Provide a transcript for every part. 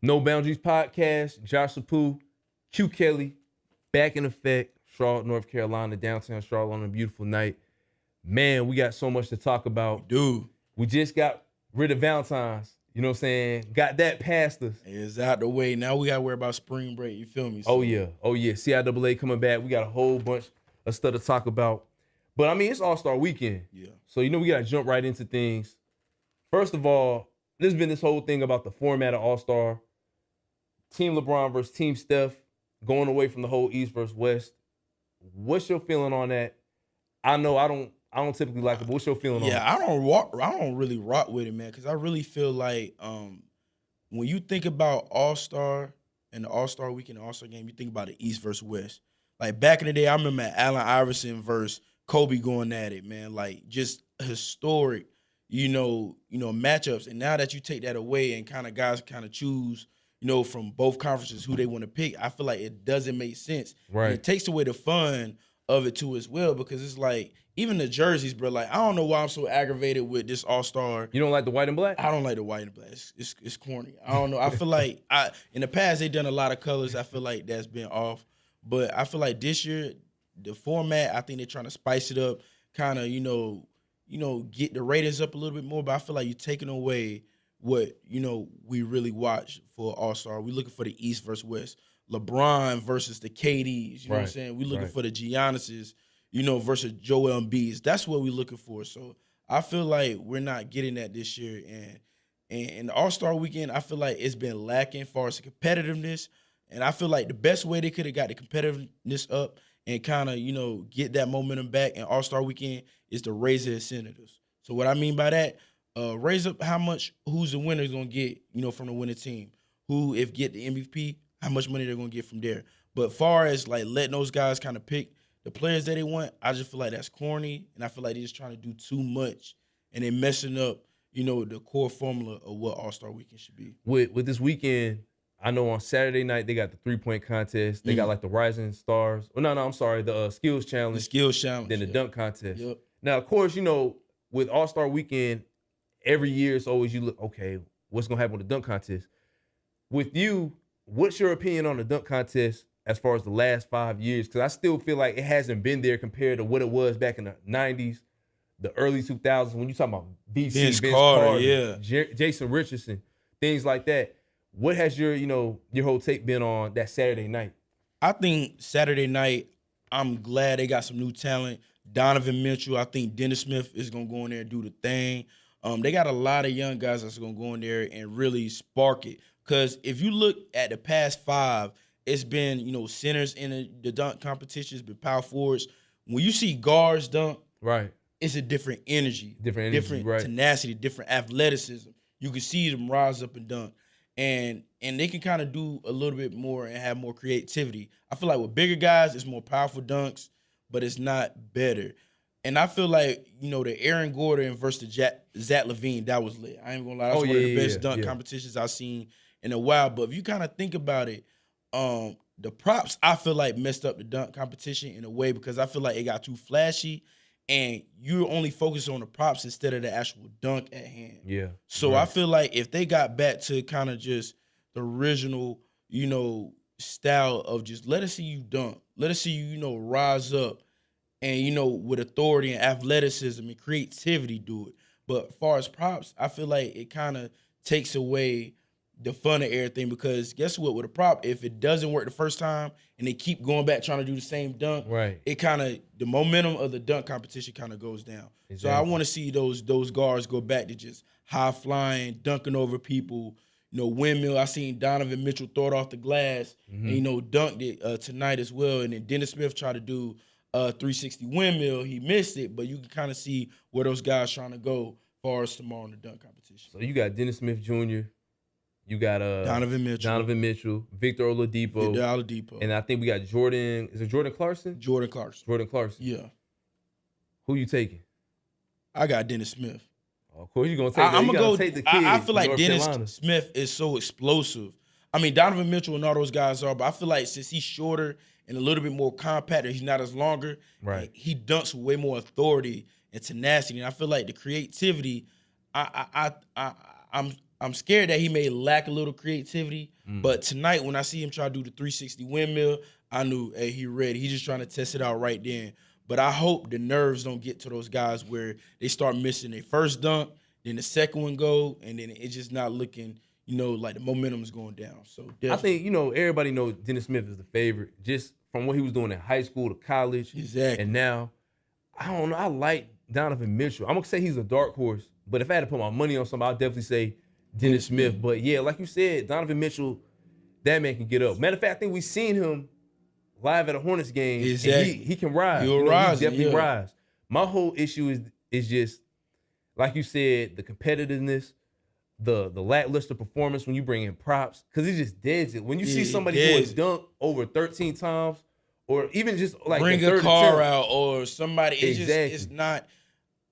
No Boundaries Podcast, Josh Sapoo, Q Kelly, back in effect, Charlotte, North Carolina, downtown Charlotte on a beautiful night. Man, we got so much to talk about. Dude, We just got rid of Valentine's. You know what I'm saying? Got that past us. it's out the way. Now we got to worry about spring break. You feel me? Oh, yeah. CIAA coming back. We got a whole bunch of stuff to talk about. But, I mean, it's All-Star Weekend. Yeah. So, we got to jump right into things. First of all, there's been this whole thing about the format of All-Star. Team LeBron versus Team Steph, going away from the whole East versus West. What's your feeling on that? I know I don't typically like it, but what's your feeling on it? Yeah, I don't really rock with it, man, because I really feel like when you think about All-Star and the All-Star Weekend, the All-Star game, you think about the East versus West. Like back in the day, I remember Allen Iverson versus Kobe going at it, man. Like just historic, matchups. And now that you take that away and kind of guys kind of choose, from both conferences who they want to pick, I feel like it doesn't make sense. Right. And it takes away the fun of it too as well, because it's like even the jerseys, bro. Like I don't know why I'm so aggravated with this All-Star. You don't like the white and black? I don't like the white and black. It's corny. I don't know. I feel like in the past they done a lot of colors. I feel like that's been off, but I feel like this year the format, I think they're trying to spice it up, kind of get the ratings up a little bit more. But I feel like you're taking away what we really watch for All-Star. We're looking for the East versus West. LeBron versus the KDs. You know what I'm saying? We're looking for the Giannis's, versus Joel Embiid's. That's what we're looking for. So I feel like we're not getting that this year. And the All-Star Weekend, I feel like it's been lacking as far as the competitiveness. And I feel like the best way they could have got the competitiveness up and kind of, get that momentum back in All-Star Weekend is to raise the incentives. So what I mean by that, raise up who's the winner is going to get, from the winning team. Who, if get the MVP, how much money they're going to get from there. But far as, like, letting those guys kind of pick the players that they want, I just feel like that's corny, and I feel like they're just trying to do too much, and they're messing up, the core formula of what All-Star Weekend should be. With this weekend, I know on Saturday night they got the 3-point contest. They got, like, the Rising Stars. Oh, no, I'm sorry, the Skills Challenge. The Skills Challenge. Then the Dunk Contest. Yep. Now, of course, with All-Star Weekend, every year it's always you look, okay, what's going to happen with the Dunk Contest? With you, what's your opinion on the dunk contest as far as the last 5 years? Because I still feel like it hasn't been there compared to what it was back in the 90s, the early 2000s, when you talk about BC, Vince Carter, yeah. Jason Richardson, things like that. What has your whole take been on that Saturday night? I think Saturday night, I'm glad they got some new talent. Donovan Mitchell, I think Dennis Smith is going to go in there and do the thing. They got a lot of young guys that's going to go in there and really spark it. Because if you look at the past 5, it's been, centers in the dunk competitions, but power forwards. When you see guards dunk, right, it's a different energy, different right. tenacity, different athleticism. You can see them rise up and dunk. And they can kind of do a little bit more and have more creativity. I feel like with bigger guys, it's more powerful dunks, but it's not better. And I feel like, the Aaron Gordon versus the Zach LaVine, that was lit. I ain't gonna lie, that's one of the best dunk competitions I've seen in a while. But if you kind of think about it, the props, I feel like messed up the dunk competition in a way, because I feel like it got too flashy and you only focus on the props instead of the actual dunk at hand. Yeah. So right. I feel like if they got back to kind of just the original, style of just let us see you dunk, let us see you, rise up and, with authority and athleticism and creativity do it. But as far as props, I feel like it kind of takes away the fun of everything, because guess what? With a prop, if it doesn't work the first time and they keep going back trying to do the same dunk, right, it kind of, the momentum of the dunk competition kind of goes down. Exactly. So I want to see those guards go back to just high flying, dunking over people, windmill. I seen Donovan Mitchell throw it off the glass and, dunked it tonight as well. And then Dennis Smith tried to do a 360 windmill. He missed it, but you can kind of see where those guys trying to go as far as tomorrow in the dunk competition. So you got Dennis Smith Jr., you got Donovan Mitchell, Victor Oladipo, and I think we got Jordan. Is it Jordan Clarkson? Jordan Clarkson. Yeah. Who you taking? I got Dennis Smith. Oh, of course you're gonna take. I'm gonna take the kid. I feel like Dennis Smith is so explosive. I mean, Donovan Mitchell and all those guys are, but I feel like since he's shorter and a little bit more compact, and he's not as longer, right, he dunks with way more authority and tenacity. And I feel like the creativity, I'm I'm scared that he may lack a little creativity. But tonight, when I see him try to do the 360 windmill, I knew, hey, he ready. He's just trying to test it out right then. But I hope the nerves don't get to those guys where they start missing their first dunk, then the second one go, and then it's just not looking, like the momentum is going down. So definitely. I think, everybody knows Dennis Smith is the favorite just from what he was doing in high school to college. Exactly. And now, I don't know, I like Donovan Mitchell. I'm going to say he's a dark horse, but if I had to put my money on somebody, I'd definitely say Dennis Smith. But yeah, like you said, Donovan Mitchell, that man can get up. Matter of fact, I think we've seen him live at a Hornets game. Exactly. And he can rise. He'll rise. He definitely rise. My whole issue is just, like you said, the competitiveness, the lackluster performance when you bring in props, because it just deads it. When you see somebody do a dunk over 13 times, or even just like bring a car out or somebody, it's not.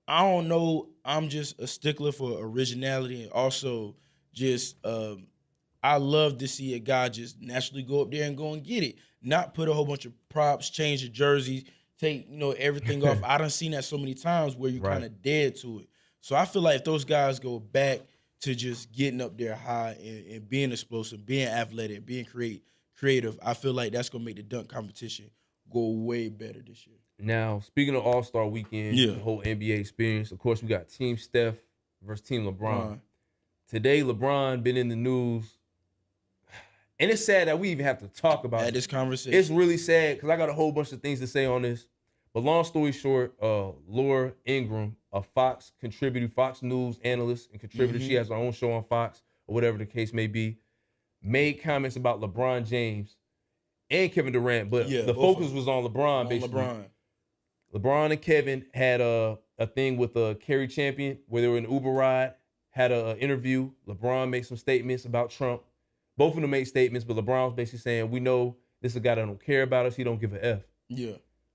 I don't know. I'm just a stickler for originality, and also just I love to see a guy just naturally go up there and go and get it, not put a whole bunch of props, change the jerseys, take everything off. I done seen that so many times where you kind of dead to it. So I feel like if those guys go back to just getting up there high and being explosive, being athletic, being creative, I feel like that's gonna make the dunk competition go way better this year. Now, speaking of All-Star Weekend, the whole NBA experience, of course, we got Team Steph versus Team LeBron. Today, LeBron been in the news, and it's sad that we even have to talk about this conversation. It's really sad because I got a whole bunch of things to say on this. But long story short, Laura Ingraham, a Fox News analyst and contributor, she has her own show on Fox or whatever the case may be, made comments about LeBron James and Kevin Durant, but the focus was on LeBron, basically. LeBron and Kevin had a thing with Kerry Champion where they were in an Uber ride, had an interview. LeBron made some statements about Trump. Both of them made statements, but LeBron was basically saying, we know this is a guy that don't care about us. He don't give a F. Yeah.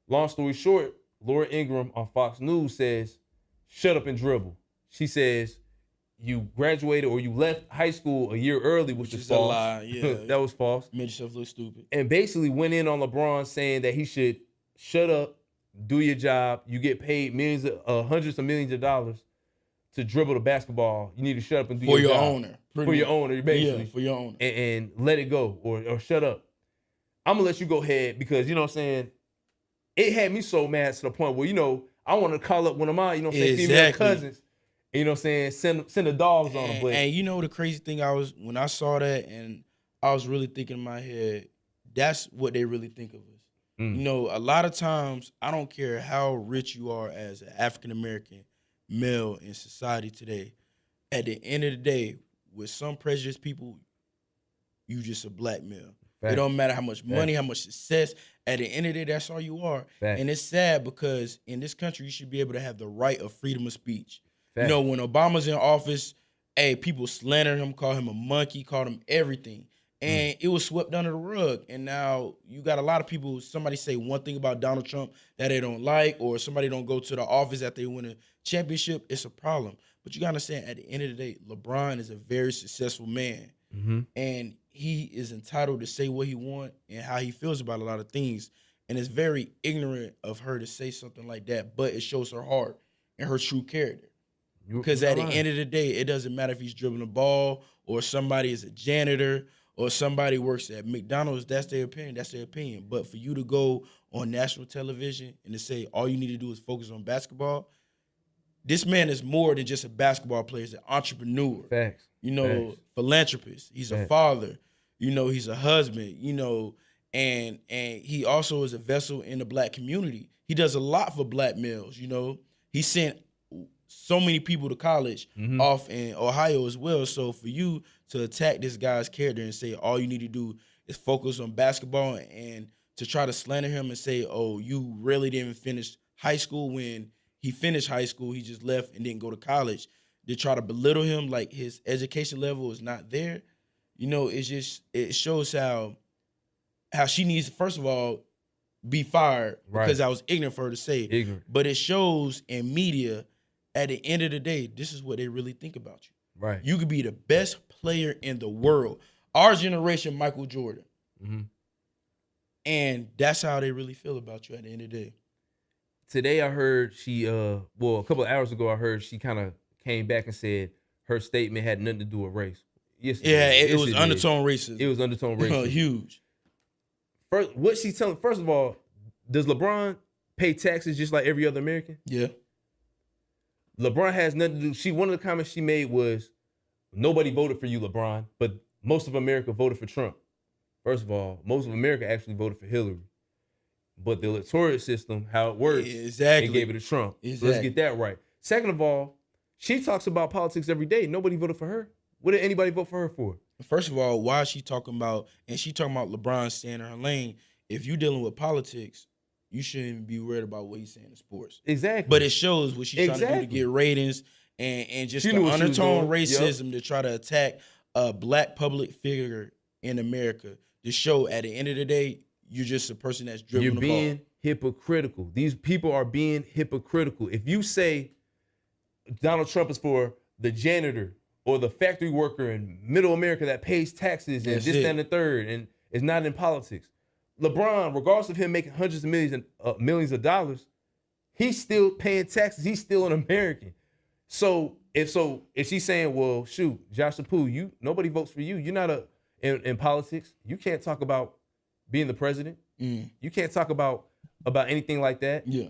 Long story short, Laura Ingraham on Fox News says, shut up and dribble. She says, you graduated or you left high school a year early, which is false. A lie. Yeah. That was false. Made yourself look stupid. And basically went in on LeBron saying that he should shut up, do your job. You get paid hundreds of millions of dollars to dribble the basketball. You need to shut up and do your job. For your owner, basically. Yeah, for your owner. And let it go or shut up. I'm going to let you go ahead because, you know what I'm saying, it had me so mad to the point where, I want to call up one of my, female cousins. You know what I'm saying? Send the dogs on them. But and the crazy thing when I saw that, and I was really thinking in my head, that's what they really think of us. A lot of times, I don't care how rich you are as an African-American male in society today. At the end of the day, with some prejudiced people, you just a black male. It don't matter how much money, how much success. At the end of the day, that's all you are. And it's sad because in this country, you should be able to have the right of freedom of speech. When Obama's in office, people slandered him, called him a monkey, called him everything. And it was swept under the rug. And now you got a lot of people, somebody say one thing about Donald Trump that they don't like, or somebody don't go to the office that they win a championship, it's a problem. But you got to understand, at the end of the day, LeBron is a very successful man. And he is entitled to say what he wants and how he feels about a lot of things. And it's very ignorant of her to say something like that, but it shows her heart and her true character. Because at the end of the day, it doesn't matter if he's dribbling the ball or somebody is a janitor or somebody works at McDonald's. That's their opinion. That's their opinion. But for you to go on national television and to say all you need to do is focus on basketball, this man is more than just a basketball player. He's an entrepreneur. Facts. Philanthropist. He's a father. He's a husband. And he also is a vessel in the black community. He does a lot for black males. He sent so many people to college off in Ohio as well. So for you to attack this guy's character and say all you need to do is focus on basketball and to try to slander him and say, oh, you really didn't finish high school when he finished high school, he just left and didn't go to college. They try to belittle him like his education level is not there. It shows how she needs to, first of all, be fired because I was ignorant for her to say. But it shows in media, at the end of the day, this is what they really think about you. Right. You could be the best player in the world. Our generation, Michael Jordan. And that's how they really feel about you at the end of the day. Today I heard she, a couple of hours ago, I heard she kind of came back and said her statement had nothing to do with race. Yes, Yeah, did. it Yes, was did. undertone racism. It was undertone racism. Huge. First, what she telling? First of all, does LeBron pay taxes just like every other American? Yeah. LeBron has nothing to do. One of the comments she made was, "Nobody voted for you, LeBron, but most of America voted for Trump." First of all, most of America actually voted for Hillary, but the electoral system, how it works, Exactly. it gave it to Trump. Exactly. So let's get that right. Second of all, she talks about politics every day. Nobody voted for her. What did anybody vote for her for? First of all, why is she talking about, and she talking about LeBron staying in her lane? If you're dealing with politics, you shouldn't be worried about what he's saying in sports. Exactly. But it shows what she's trying to do to get ratings and just the undertone racism to try to attack a black public figure in America to show at the end of the day, you're just a person that's dribbling the ball. You're being hypocritical. These people are being hypocritical. If you say Donald Trump is for the janitor or the factory worker in middle America that pays taxes and that, and the third, and is not in politics. LeBron, regardless of him making hundreds of millions of dollars, he's still paying taxes. He's still an American. So if she's saying, well, shoot, Josh Tapu, nobody votes for you. You're not in politics. You can't talk about being the president. You can't talk about anything like that. Yeah.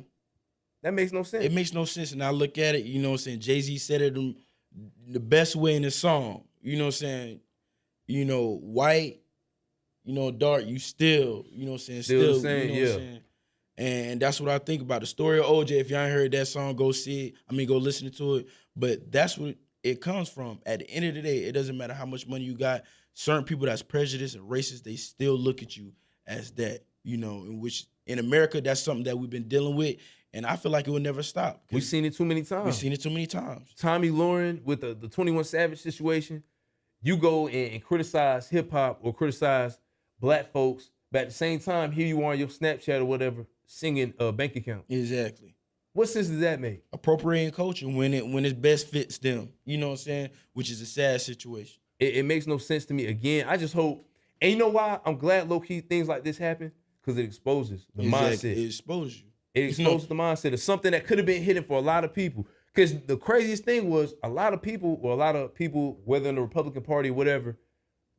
That makes no sense. It makes no sense. And I look at it, you know what I'm saying? Jay-Z said it the best way in the song. You know what I'm saying? You know, white, you know, dark, you still, you know what I'm saying? Still the same, you know what I'm saying? And that's what I think about. The story of OJ, if y'all ain't heard that song, go see it. Go listen to it. But that's what it comes from. At the end of the day, it doesn't matter how much money you got. Certain people that's prejudiced and racist, they still look at you as that, you know, in which in America, that's something that we've been dealing with. And I feel like it will never stop. We've seen it too many times. We've seen it too many times. Tommy Lauren with the 21 Savage situation, you go and criticize hip-hop or criticize black folks, but at the same time, here you are on your Snapchat or whatever, singing a bank account. Exactly. What sense does that make? Appropriating culture when it best fits them. You know what I'm saying? Which is a sad situation. It makes no sense to me. Again, I just hope, and you know why? I'm glad low-key things like this happen, because it exposes the mindset. It exposes you. It exposed the mindset of something that could have been hidden for a lot of people. Because the craziest thing was a lot of people, whether in the Republican Party or whatever,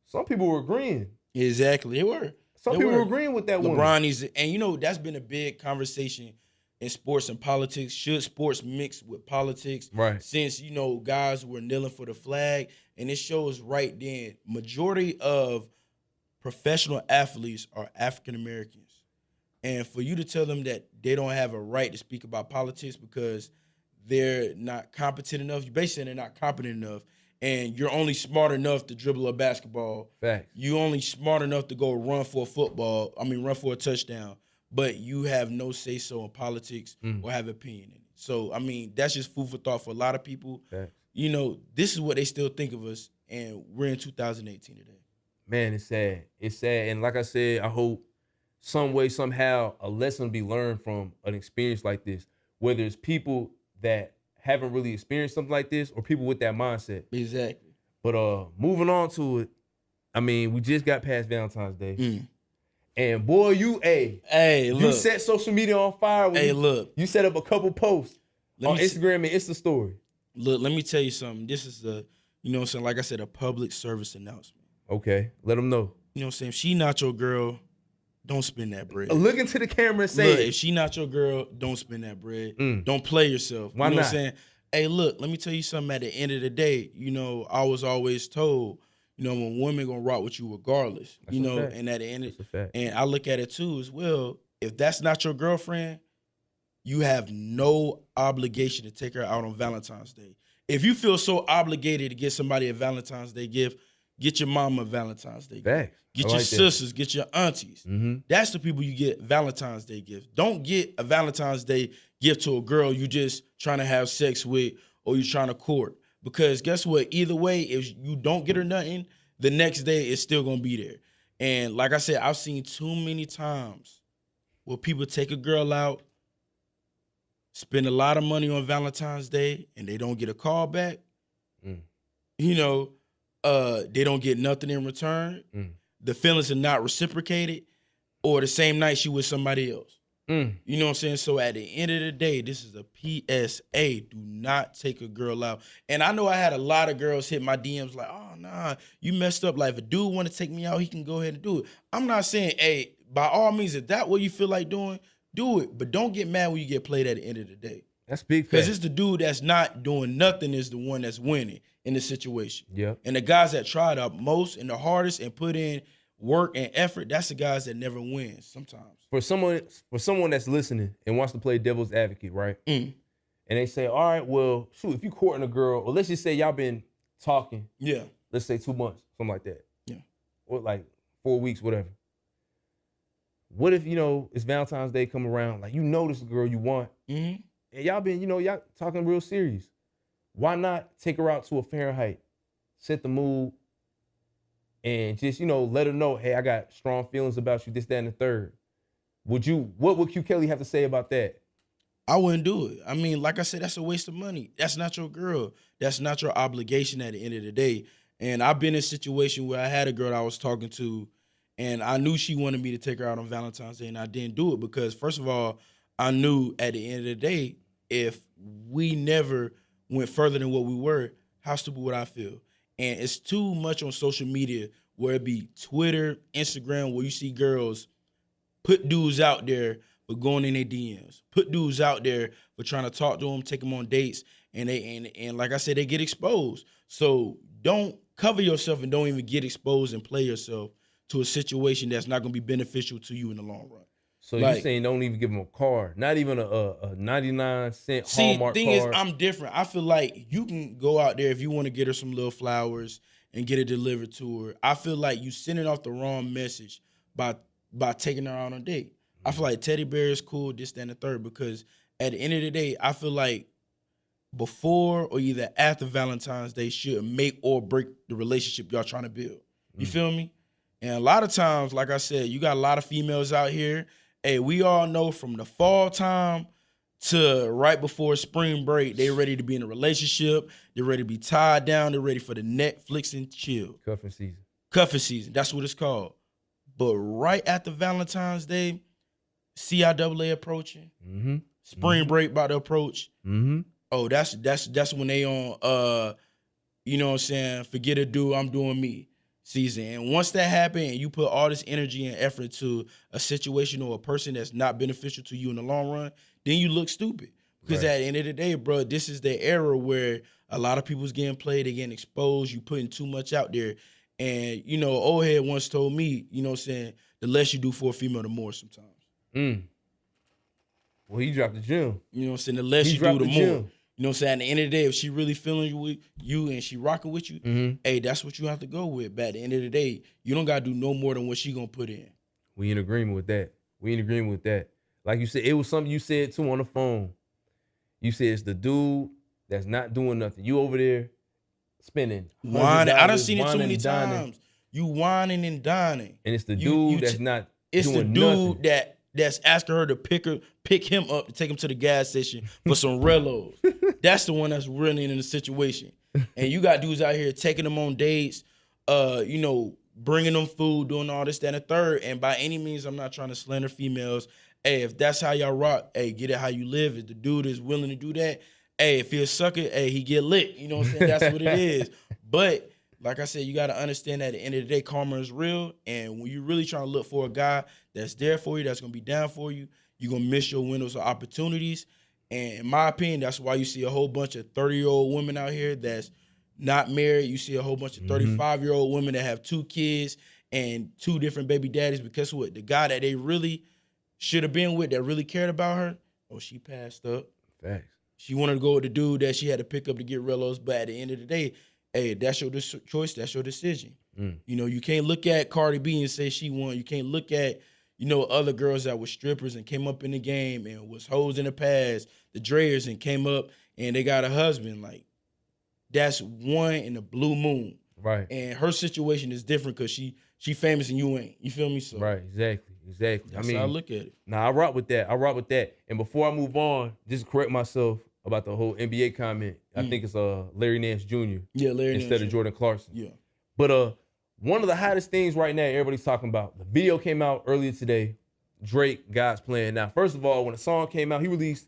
some people were agreeing. Exactly, they were. Some people were agreeing with that LeBron needs to, and you know, that's been a big conversation in sports and politics. Should sports mix with politics? Right. Since, you know, guys were kneeling for the flag, and it shows right then, majority of professional athletes are African Americans. And for you to tell them that they don't have a right to speak about politics because they're not competent enough, you basically they're not competent enough, and you're only smart enough to dribble a basketball. Facts. You only smart enough to go run for a touchdown, but you have no say-so in politics or have opinion in it. So, that's just food for thought for a lot of people. Facts. You know, this is what they still think of us, and we're in 2018 today. Man, it's sad. It's sad. And like I said, I hope some way, somehow, a lesson will be learned from an experience like this, whether it's people that haven't really experienced something like this or people with that mindset. Exactly. But moving on to it, we just got past Valentine's Day. And boy, you set social media on fire. You set up a couple posts on Instagram and Insta story. Look, let me tell you something. This is like I said, a public service announcement. Okay, let them know. You know what I'm saying? If she not your girl, don't spend that bread. Look into the camera and say, if she not your girl, don't spend that bread. Don't play yourself. Why not? What I'm saying? Hey, look, let me tell you something. At the end of the day, I was always told, when women gonna rock with you regardless. That's a fact. And at the end, That's a fact. And I look at it too as well. If that's not your girlfriend, you have no obligation to take her out on Valentine's Day. If you feel so obligated to get somebody a Valentine's Day gift, get your mama a Valentine's Day gift. Facts. Get your sisters, get your aunties. That's the people you get Valentine's Day gifts. Don't get a Valentine's Day gift to a girl you just trying to have sex with or you trying to court. Because guess what? Either way, if you don't get her nothing, the next day it's still going to be there. And like I said, I've seen too many times where people take a girl out, spend a lot of money on Valentine's Day, and they don't get a call back. They don't get nothing in return. The feelings are not reciprocated, or the same night she with somebody else. You know what I'm saying? So at the end of the day, this is a PSA. Do not take a girl out. And I know I had a lot of girls hit my DMs like, oh, nah, you messed up. Like, if a dude want to take me out, he can go ahead and do it. I'm not saying, hey, by all means, if that what you feel like doing, do it. But don't get mad when you get played at the end of the day. That's big fact. Because it's the dude that's not doing nothing is the one that's winning in the situation. Yeah. And the guys that try the most and the hardest and put in work and effort, that's the guys that never win sometimes. For someone that's listening and wants to play devil's advocate, right? And they say, all right, well, shoot, if you courting a girl, or let's just say y'all been talking, let's say 2 months, something like that. Or like 4 weeks, whatever. What if, it's Valentine's Day come around, like this is the girl you want, and y'all been, y'all talking real serious. Why not take her out to a Fahrenheit, set the mood, and just, let her know, hey, I got strong feelings about you, this, that, and the third. What would Q Kelly have to say about that? I wouldn't do it. I mean, like I said, that's a waste of money. That's not your girl. That's not your obligation at the end of the day. And I've been in a situation where I had a girl I was talking to, and I knew she wanted me to take her out on Valentine's Day, and I didn't do it because, first of all, I knew at the end of the day, if we never went further than what we were, how stupid would I feel? And it's too much on social media, where it be Twitter, Instagram, where you see girls put dudes out there for going in their DMs, put dudes out there for trying to talk to them, take them on dates, and like I said, they get exposed. So don't cover yourself and don't even get exposed and play yourself to a situation that's not going to be beneficial to you in the long run. So you're saying don't even give them a card, not even a 99-cent Hallmark card? See, the thing is, I'm different. I feel like you can go out there if you want to get her some little flowers and get it delivered to her. I feel like you sending off the wrong message by taking her out on a date. I feel like teddy bear is cool, this, that, and the third, because at the end of the day, I feel like before or either after Valentine's Day should make or break the relationship y'all trying to build. You feel me? And a lot of times, like I said, you got a lot of females out here. Hey, we all know from the fall time to right before spring break, they ready to be in a relationship. They're ready to be tied down. They're ready for the Netflix and chill. Cuffing season. Cuffing season. That's what it's called. But right after Valentine's Day, CIAA approaching, spring break about to approach. Oh, that's when they on you know what I'm saying, forget a dude, I'm doing me season. And once that happened and you put all this energy and effort to a situation or a person that's not beneficial to you in the long run, then you look stupid. Because at the end of the day, bro, this is the era where a lot of people's getting played, they're getting exposed, you putting too much out there. And, old head once told me, you know what I'm saying, the less you do for a female, the more sometimes. Well, he dropped the gym. You know what I'm saying? The less you do, the more. Gym. You know what I'm saying? At the end of the day, if she really feeling you and she rocking with you, hey, that's what you have to go with. But at the end of the day, you don't got to do no more than what she going to put in. We in agreement with that. Like you said, it was something you said, too, on the phone. You said it's the dude that's not doing nothing. You over there spending whining. I done seen it too many times. You whining and dining. And it's the dude that's not it's doing the dude nothing. That's asking her to pick him up to take him to the gas station for some Rellos. That's the one that's really in the situation. And you got dudes out here taking them on dates, bringing them food, doing all this, that, and the third. And by any means, I'm not trying to slander females. Hey, if that's how y'all rock, hey, get it how you live. If the dude is willing to do that, hey, if he a sucker, hey, he get lit. You know what I'm saying? That's what it is. But like I said, you got to understand that at the end of the day, karma is real. And when you're really trying to look for a guy that's there for you, that's going to be down for you, you're going to miss your windows of opportunities. And in my opinion, that's why you see a whole bunch of 30-year-old women out here that's not married. You see a whole bunch of 35-year-old women that have 2 kids and 2 different baby daddies, because what? The guy that they really should have been with, that really cared about her, she passed up. Facts. She wanted to go with the dude that she had to pick up to get Rellos, but at the end of the day, hey, that's your choice, that's your decision. You can't look at Cardi B and say she won. You can't look at, other girls that were strippers and came up in the game and was hoes in the past, the Dreyers, and came up and they got a husband. Like, that's one in the blue moon. Right. And her situation is different because she famous and you ain't. You feel me? So right, exactly. That's how I look at it. Nah, I rock with that. And before I move on, just correct myself about the whole NBA comment. I think it's Larry Nance Jr. Yeah, Larry Nance instead of Jordan Clarkson. Yeah. But one of the hottest things right now everybody's talking about, the video came out earlier today. Drake, God's Plan. Now, first of all, when the song came out, he released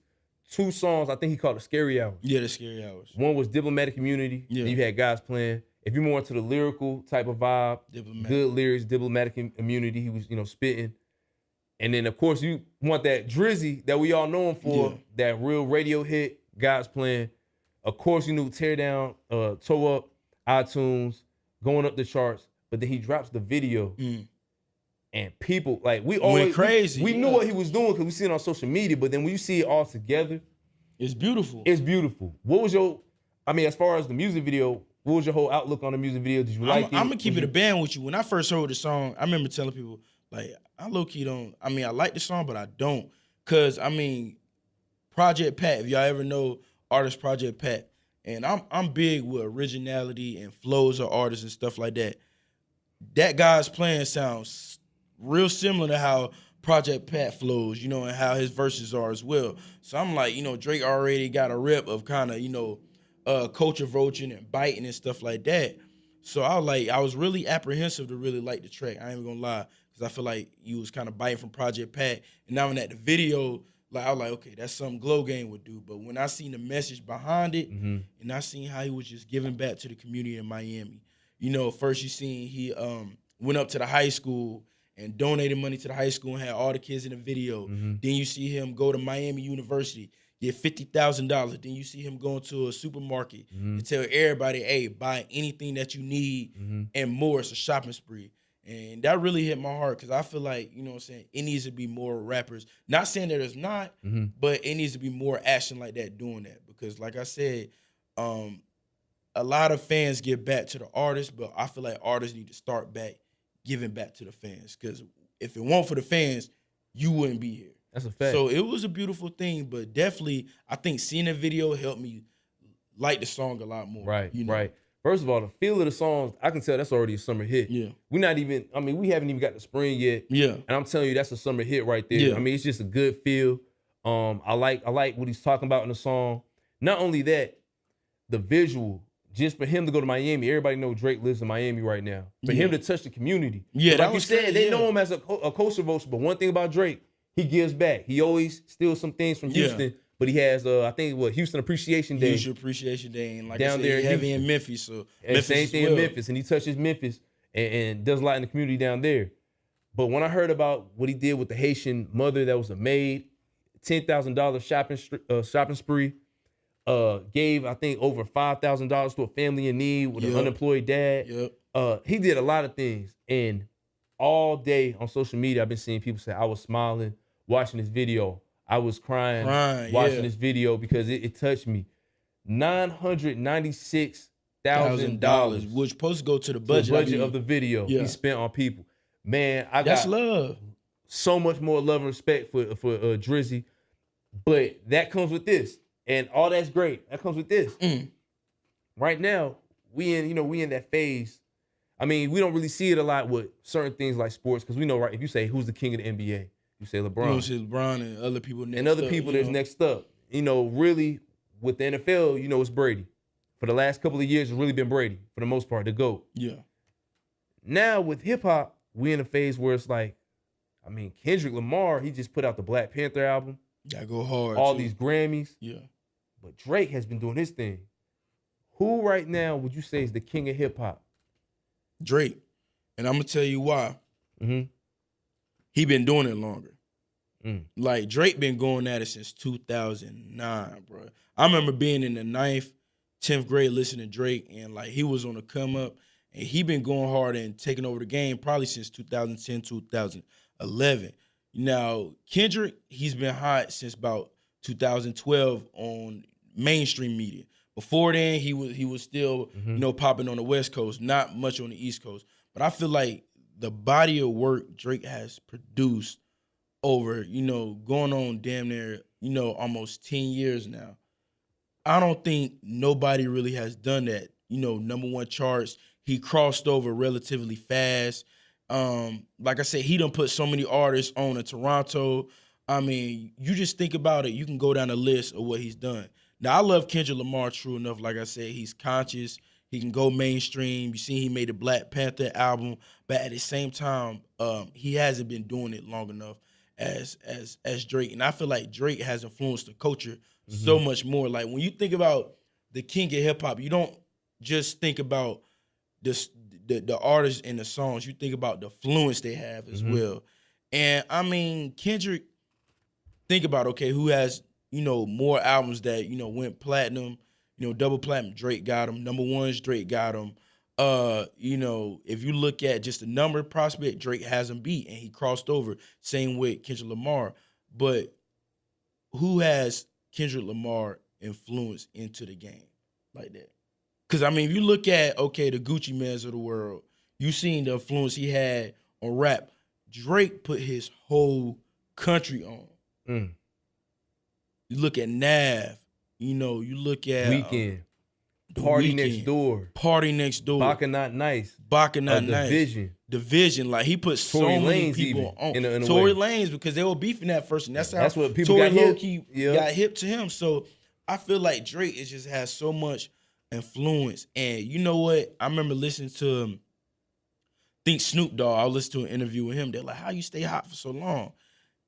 2 songs. I think he called it Scary Hours. Yeah, the Scary Hours. One was Diplomatic Immunity. Yeah. Then you had God's Plan. If you're more into the lyrical type of vibe, good lyrics, Diplomatic Immunity, he was, spitting. And then, of course, you want that Drizzy that we all know him for, that real radio hit, God's Plan. Of course, Tear Down, Toe Up, iTunes, going up the charts. But then he drops the video. And people, like, we always went crazy. We knew what he was doing because we see it on social media. But then when you see it all together, it's beautiful. It's beautiful. What was as far as the music video, what was your whole outlook on the music video? Did you like it? I'm going to keep it a band with you. When I first heard the song, I remember telling people, like, I low-key don't, I like the song, but I don't. Because, Project Pat, if y'all ever know artist Project Pat, and I'm big with originality and flows of artists and stuff like that. That God's Plan sounds real similar to how Project Pat flows, and how his verses are as well. So I'm like, Drake already got a rep of kind of, culture vulturing and biting and stuff like that. So I was really apprehensive to really like the track. I ain't even gonna lie, because I feel like you was kind of biting from Project Pat. And now when at the video, like, I was like, okay, that's something Glow Gang would do. But when I seen the message behind it, and I seen how he was just giving back to the community in Miami. First you seen he went up to the high school and donated money to the high school and had all the kids in the video. Then you see him go to Miami University, get $50,000. Then you see him going to a supermarket and tell everybody, hey, buy anything that you need and more. It's a shopping spree. And that really hit my heart because I feel like, it needs to be more rappers. Not saying that there's not, but it needs to be more action like that doing that. Because like I said, a lot of fans give back to the artists, but I feel like artists need to start back giving back to the fans. Because if it weren't for the fans, you wouldn't be here. That's a fact. So it was a beautiful thing, but definitely I think seeing the video helped me like the song a lot more. Right, right. First of all, the feel of the song, I can tell that's already a summer hit. Yeah. We haven't even got the spring yet. Yeah. And I'm telling you, that's a summer hit right there. Yeah. It's just a good feel. I like what he's talking about in the song. Not only that, the visual, just for him to go to Miami, everybody know Drake lives in Miami right now. For him to touch the community. Yeah, like you said, they know him as a culture vulture, but one thing about Drake, he gives back. He always steals some things from Houston. But he has, I think, Houston Appreciation Day. Houston Appreciation Day. And like down I said, there heavy in Memphis. So and same thing in Memphis. And he touches Memphis and does a lot in the community down there. But when I heard about what he did with the Haitian mother that was a maid, $10,000 shopping spree, gave, I think, over $5,000 to a family in need with an unemployed dad. He did a lot of things. And all day on social media, I've been seeing people say, I was smiling watching this video. I was crying watching this video because it touched me. $996,000, which supposed to go to the budget, of the video he spent on people. Man, that's love. So much more love and respect for Drizzy, but that comes with this, and all that's great. That comes with this. Right now, we in that phase. We don't really see it a lot with certain things like sports because we know, right? If you say who's the king of the NBA. You say LeBron. You say LeBron and other people next up. And other people that's next up. Really, with the NFL, it's Brady. For the last couple of years, it's really been Brady, for the most part, the GOAT. Yeah. Now, with hip-hop, we in a phase where it's like, Kendrick Lamar, he just put out the Black Panther album. Gotta go hard, all these Grammys. Yeah. But Drake has been doing his thing. Who right now would you say is the king of hip-hop? Drake. And I'm going to tell you why. He been doing it longer. Like, Drake been going at it since 2009, bro. I remember being in the 9th, 10th grade listening to Drake, and, like, he was on the come up, and he been going hard and taking over the game probably since 2010, 2011. Now, Kendrick, he's been hot since about 2012 on mainstream media. Before then, he was still, popping on the West Coast, not much on the East Coast. But I feel like the body of work Drake has produced over, going on damn near, almost 10 years now. I don't think nobody really has done that. #1 charts. He crossed over relatively fast. Like I said, he done put so many artists on in Toronto. You just think about it. You can go down the list of what he's done. Now, I love Kendrick Lamar, true enough. Like I said, he's conscious. He can go mainstream. You see he made a Black Panther album. But at the same time, he hasn't been doing it long enough. as Drake. And I feel like Drake has influenced the culture so much more. Like when you think about the king of hip hop, you don't just think about the artists and the songs. You think about the influence they have as well. And I mean, Kendrick, think about, okay, who has, more albums that, went platinum, double platinum. Drake got them. Number ones, Drake got them. If you look at just the number prospect, Drake has him beat, and he crossed over. Same with Kendrick Lamar. But who has Kendrick Lamar influence into the game like that? Because, I mean, if you look at, okay, the Gucci Mans of the world, you seen the influence he had on rap. Drake put his whole country on. You look at Nav, you look at Weekend. The Party Weeknd. Next Door. Party Next Door. Baka Not Nice. Baka Not Nice. Division. Like, he put so Tory many Lanez people on. in a Tory way. Lanez, because they were beefing that first, and that's what people Tory got hip. low-key got hip to him. So I feel like Drake just has so much influence. And you know what? I remember listening to Snoop Dogg. I listened to an interview with him. They're like, how you stay hot for so long?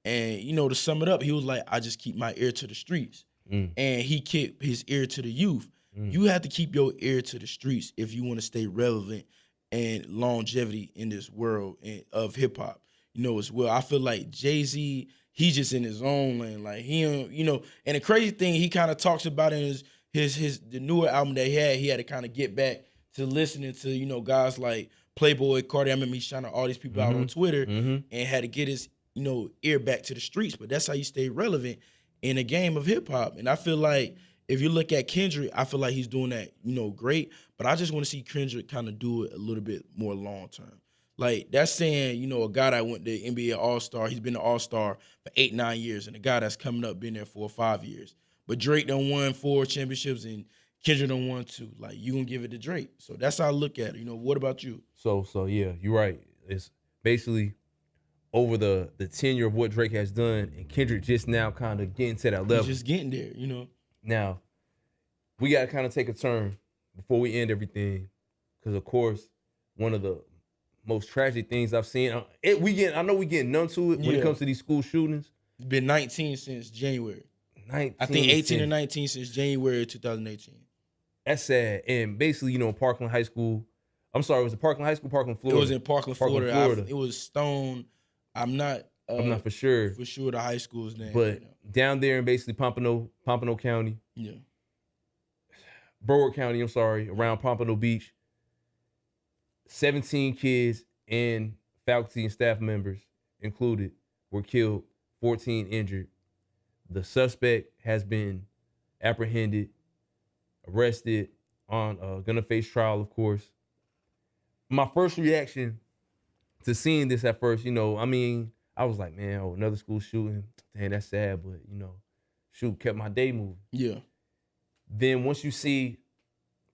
And, to sum it up, he was like, I just keep my ear to the streets. And he kept his ear to the youth. You have to keep your ear to the streets if you want to stay relevant and longevity in this world of hip hop. As well. I feel like Jay-Z, he's just in his own lane. Like, he, and the crazy thing he kind of talks about in the newer album that he had to kind of get back to listening to, guys like Playboy Cardi. I remember he shouting all these people out on Twitter and had to get his, ear back to the streets. But that's how you stay relevant in a game of hip hop. And I feel like if you look at Kendrick, I feel like he's doing that, great. But I just want to see Kendrick kind of do it a little bit more long term. Like, that's saying, a guy that went to NBA All-Star, he's been an All-Star for 8-9 years, and a guy that's coming up been there for 5 years. But Drake done won 4 championships and Kendrick done won 2. Like, you gonna give it to Drake. So that's how I look at it. What about you? So yeah, you're right. It's basically over the tenure of what Drake has done, and Kendrick just now kind of getting to that level. He's just getting there, Now, we got to kind of take a turn before we end everything, because, of course, one of the most tragic things I've seen, I know we getting numb to it when it comes to these school shootings. It's been 19 since January. 19 I think 18 or 19 since January 2018. That's sad. And basically, Parkland High School. I'm sorry, was it Parkland High School, Parkland, Florida? It was in Parkland, Florida. It was Stone. I'm not for sure. For sure the high school's name. But down there in basically Pompano County. Yeah. Broward County, around Pompano Beach. 17 kids and faculty and staff members included were killed, 14 injured. The suspect has been apprehended, arrested, gonna face trial, of course. My first reaction to seeing this at first, I was like, man, another school shooting. Dang, that's sad, but, shoot, kept my day moving. Yeah. Then once you see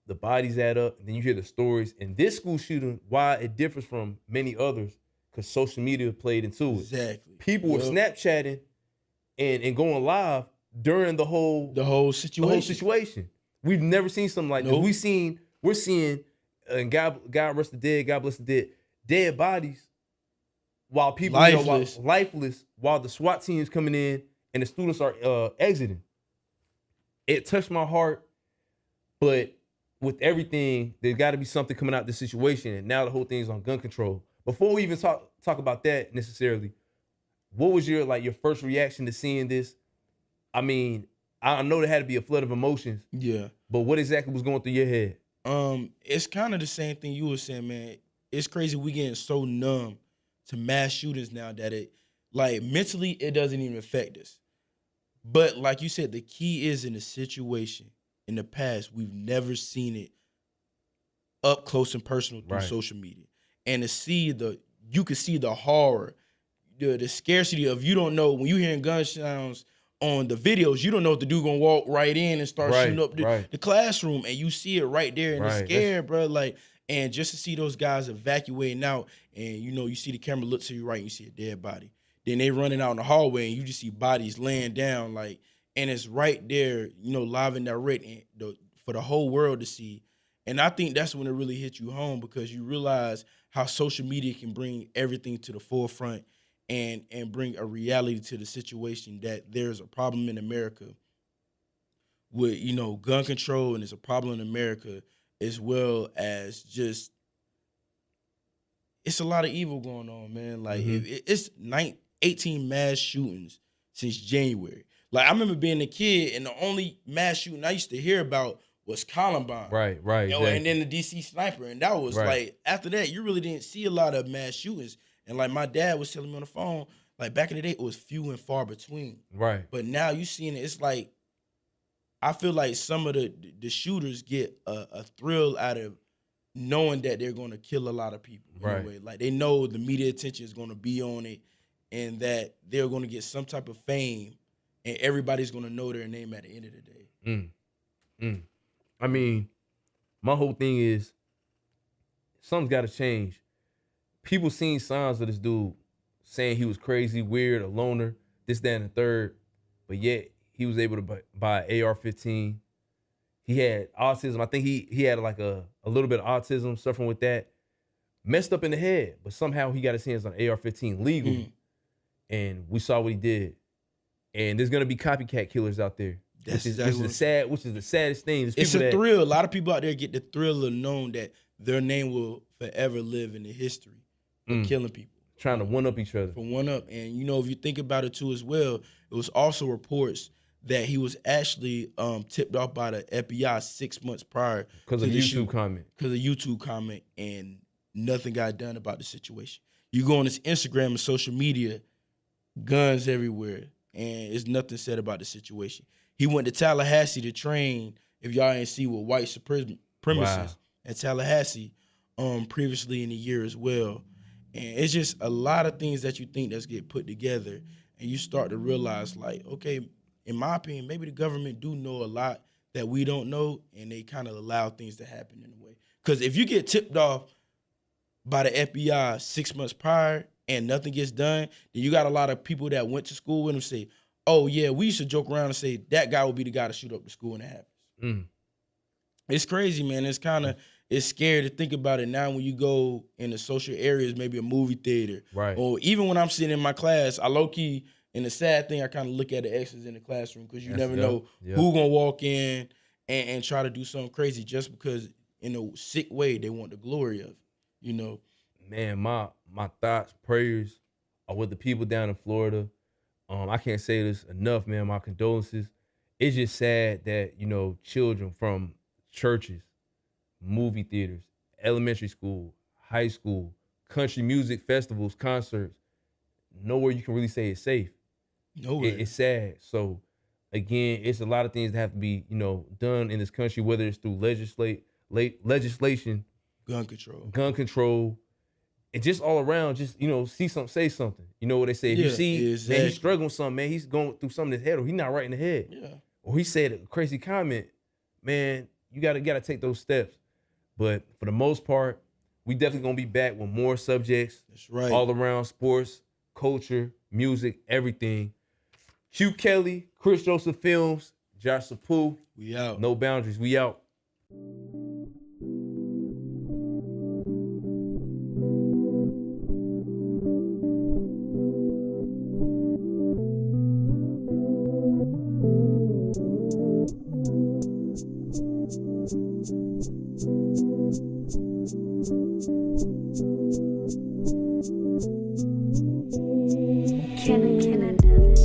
the bodies add up, and then you hear the stories, and this school shooting, why it differs from many others, because social media played into it. Exactly. People were Snapchatting and going live during the whole situation. We've never seen something like this. We're seeing, and God rest the dead, God bless the dead, dead bodies, while people lifeless, while the SWAT team is coming in and the students are exiting. It touched my heart, but with everything, there's got to be something coming out of this situation, and now the whole thing's on gun control. Before we even talk about that necessarily, what was your first reaction to seeing this? I mean, I know there had to be a flood of emotions. Yeah. But what exactly was going through your head? It's kind of the same thing you were saying, man. It's crazy we getting so numb to mass shootings now that it, mentally, it doesn't even affect us. But like you said, the key is in the situation. In the past, we've never seen it up close and personal through social media. And you can see the horror, the scarcity of, you don't know, when you hearing gun sounds on the videos, you don't know if the dude gonna walk right in and start shooting up the classroom, and you see it right there, and it's scared, bro. And just to see those guys evacuating out, and you see the camera look to you right, and you see a dead body. Then they running out in the hallway, and you just see bodies laying down, and it's right there, live and direct, for the whole world to see. And I think that's when it really hits you home, because you realize how social media can bring everything to the forefront, and bring a reality to the situation that there's a problem in America with, you know, gun control, and there's a problem in America as well as just it's a lot of evil going on, man. Like it's 18 mass shootings since January. Like I remember being a kid, and the only mass shooting I used to hear about was Columbine, Right. you know, Exactly. and then the DC sniper, and that was like after that you really didn't see a lot of mass shootings. And like my dad was telling me on the phone, like back in the day it was few and far between. Right. But now you seeing it, it's like I feel like some of the shooters get a thrill out of knowing that they're going to kill a lot of people. In a way. Like they know the media attention is going to be on it, and that they're going to get some type of fame, and everybody's going to know their name at the end of the day. I mean, my whole thing is something's got to change. People seen signs of this dude saying he was crazy, weird, a loner, this, that, and the third, but yet he was able to buy an AR-15. He had autism. I think he had like a little bit of autism, suffering with that. Messed up in the head, but somehow he got his hands on AR-15 legally. And we saw what he did. And there's gonna be copycat killers out there. Which is the saddest thing. It's a thrill. A lot of people out there get the thrill of knowing that their name will forever live in the history for killing people. Trying to one-up each other. For one-up. And, you know, if you think about it, too, as well, it was also reports that he was actually tipped off by the FBI 6 months prior. Because of YouTube comment. Because of YouTube comment, and nothing got done about the situation. You go on his Instagram and social media, guns everywhere, and there's nothing said about the situation. He went to Tallahassee to train, if y'all ain't see, with white supremacists at Tallahassee previously in the year as well. And it's just a lot of things that you think that's get put together, and you start to realize, like, okay, in my opinion, maybe the government do know a lot that we don't know, and they kind of allow things to happen in a way. Because if you get tipped off by the FBI 6 months prior and nothing gets done, then you got a lot of people that went to school with him say, oh, yeah, we used to joke around and say that guy would be the guy to shoot up the school, and it happens. It's crazy, man. It's scary to think about it now when you go in the social areas, maybe a movie theater. Right. Or even when I'm sitting in my class, I low-key, and the sad thing, I kind of look at the exes in the classroom because you never know who going to walk in and try to do something crazy just because in a sick way they want the glory of it, you know. Man, my thoughts, prayers are with the people down in Florida. I can't say this enough, man. My condolences. It's just sad that, you know, children from churches, movie theaters, elementary school, high school, country music festivals, concerts, nowhere you can really say it's safe. Nowhere. It's sad. So, again, it's a lot of things that have to be, you know, done in this country, whether it's through legislation, gun control, and just all around, just, you know, see something, say something. You know what they say? If you see, man, he's struggling with something, man, he's going through something in his head, or he's not right in the head. Yeah. Or he said a crazy comment, man, you gotta take those steps. But for the most part, we definitely gonna be back with more subjects. That's right. All around sports, culture, music, everything. Q Kelly, Chris Joseph Films, Josh Sapu. We out. No boundaries. We out. Can I do it?